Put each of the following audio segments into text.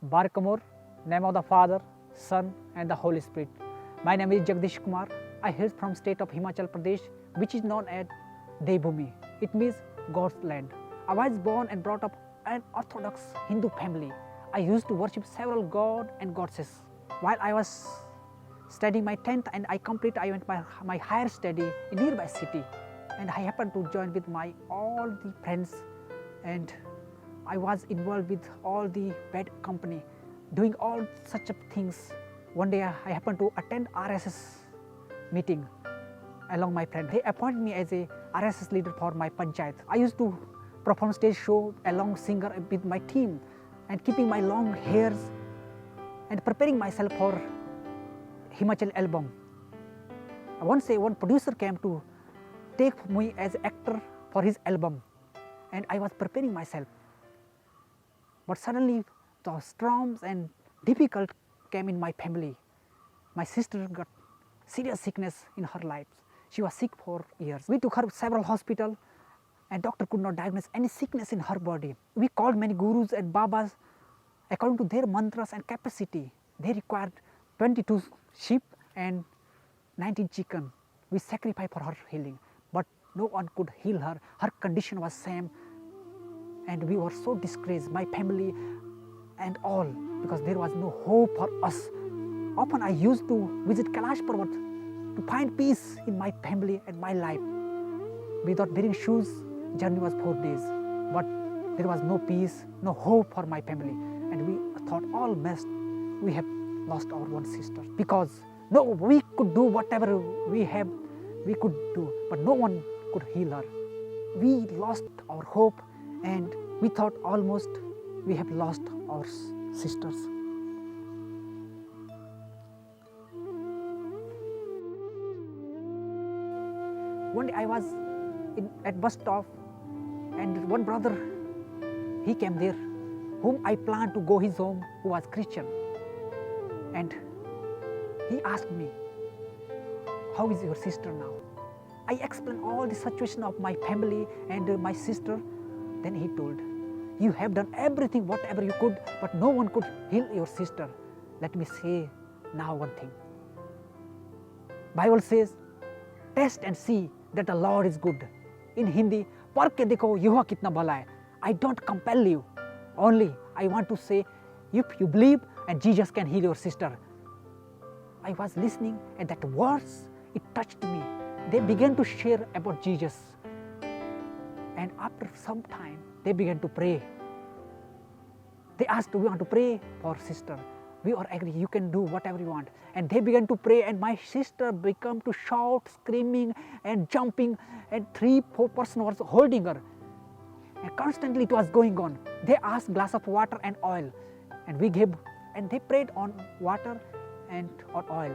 Barkamur, name of the Father, Son and the Holy Spirit. My name is Jagdish Kumar. I hail from state of Himachal Pradesh, which is known as Devbhumi. It means God's land. I was born and brought up in an Orthodox Hindu family. I used to worship several gods and goddesses. While I was studying my 10th and I went my higher study in nearby city, and I happened to join with my all the friends, and I was involved with all the bad company, doing all such things. One day I happened to attend RSS meeting along my friend. They appointed me as a RSS leader for my panchayat. I used to perform stage show along singer with my team and keeping my long hairs and preparing myself for Himachal album. Once one producer came to take me as actor for his album, and I was preparing myself. But suddenly the storms and difficult came in my family. My sister got serious sickness in her life. She was sick for years. We took her to several hospitals and doctor could not diagnose any sickness in her body. We called many gurus and babas according to their mantras and capacity. They required 22 sheep and 19 chicken. We sacrificed for her healing, but no one could heal her. Her condition was same, and we were so disgraced, my family and all, because there was no hope for us. Often I used to visit Kailash Parvat to find peace in my family and my life. Without wearing shoes, journey was 4 days, but there was no peace, no hope for my family, and we thought all messed. We have lost our one sister, because no, we could do whatever we could do, but no one could heal her. We lost our hope, and we thought almost we have lost our sisters. One day I was at bus stop, and one brother, he came there, whom I planned to go his home, who was Christian, and he asked me, "How is your sister now?" I explained all the situation of my family and my sister. Then he told, "You have done everything, whatever you could, but no one could heal your sister. Let me say now one thing. Bible says, test and see that the Lord is good. In Hindi, परख के देखो यहोवा कितना भला है. I don't compel you. Only I want to say, if you believe and Jesus can heal your sister." I was listening, and that words, it touched me. They began to share about Jesus. And after some time, they began to pray. They asked, "We want to pray for sister." We are agree, you can do whatever you want. And they began to pray, and my sister began to shout, screaming and jumping, and 3-4 persons were holding her. And constantly it was going on. They asked glass of water and oil, and we gave, and they prayed on water and on oil,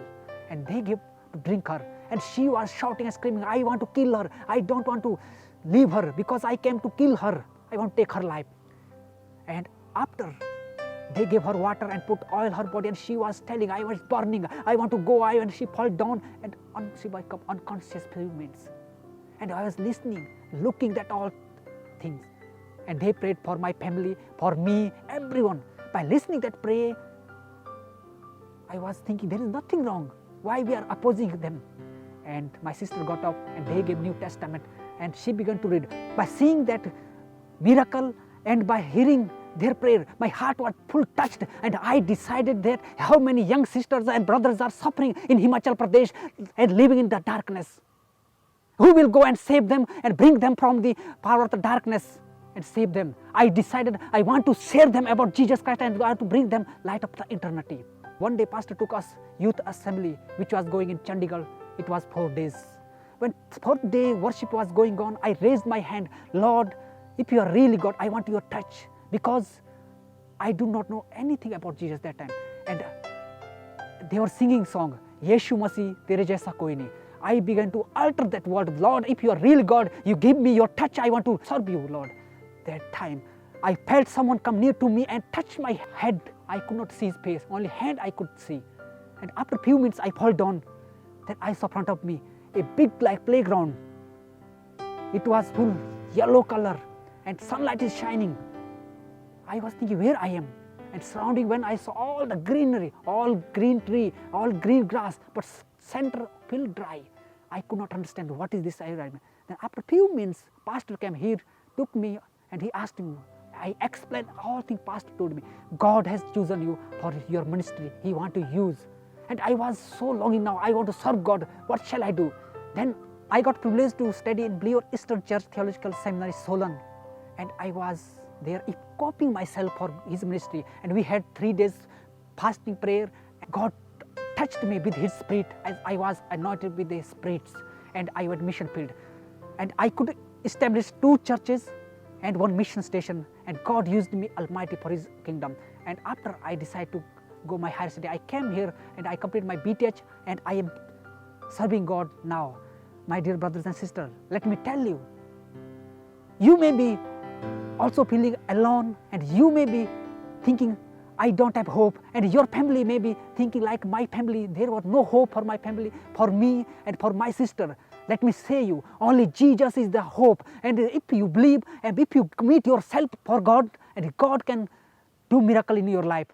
and they gave to drink her. And she was shouting and screaming, "I want to kill her. I don't want to leave her, because I came to kill her. I want to take her life." And after they gave her water and put oil her body, and she was telling, "I was burning, I want to go," and she fell down, and she became unconscious few minutes. And I was listening, looking at all things. And they prayed for my family, for me, everyone. By listening that prayer, I was thinking, there is nothing wrong. Why we are opposing them? And my sister got up, and they gave New Testament, and she began to read. By seeing that miracle and by hearing their prayer, my heart was full touched, and I decided that how many young sisters and brothers are suffering in Himachal Pradesh and living in the darkness. Who will go and save them and bring them from the power of the darkness and save them? I decided I want to share them about Jesus Christ, and I want to bring them light of the eternity. One day pastor took us youth assembly, which was going in Chandigarh. It was 4 days. When 4th day worship was going on, I raised my hand, "Lord, if you are really God, I want your touch," because I do not know anything about Jesus that time. And they were singing song, "Yeshu Masih, tere jaisa koi nahi." I began to alter that word, "Lord, if you are really God, you give me your touch. I want to serve you, Lord." That time, I felt someone come near to me and touch my head. I could not see his face, only hand I could see. And after a few minutes, I fall down. Then I saw in front of me a big like playground. It was full yellow color, and sunlight is shining. I was thinking where I am, and surrounding, when I saw all the greenery, all green tree, all green grass, but center filled dry. I could not understand what is this environment. Then after few minutes, pastor came here, took me, and he asked me. I explained all things. Pastor told me, God has chosen you for your ministry. He want to use. And I was so longing now. I want to serve God. What shall I do? Then I got privileged to study in Believer Eastern Church Theological Seminary, Solon. And I was there equipping myself for his ministry. And we had 3 days fasting prayer. God touched me with his spirit as I was anointed with the spirits. And I was mission field. And I could establish 2 churches and 1 mission station. And God used me almighty for his kingdom. And after I decided to go my higher study, I came here and I completed my BTH, and I am serving God now. My dear brothers and sisters, let me tell you, you may be also feeling alone, and you may be thinking, I don't have hope, and your family may be thinking like my family, there was no hope for my family, for me and for my sister. Let me say you, only Jesus is the hope, and if you believe and if you commit yourself for God, and God can do miracle in your life.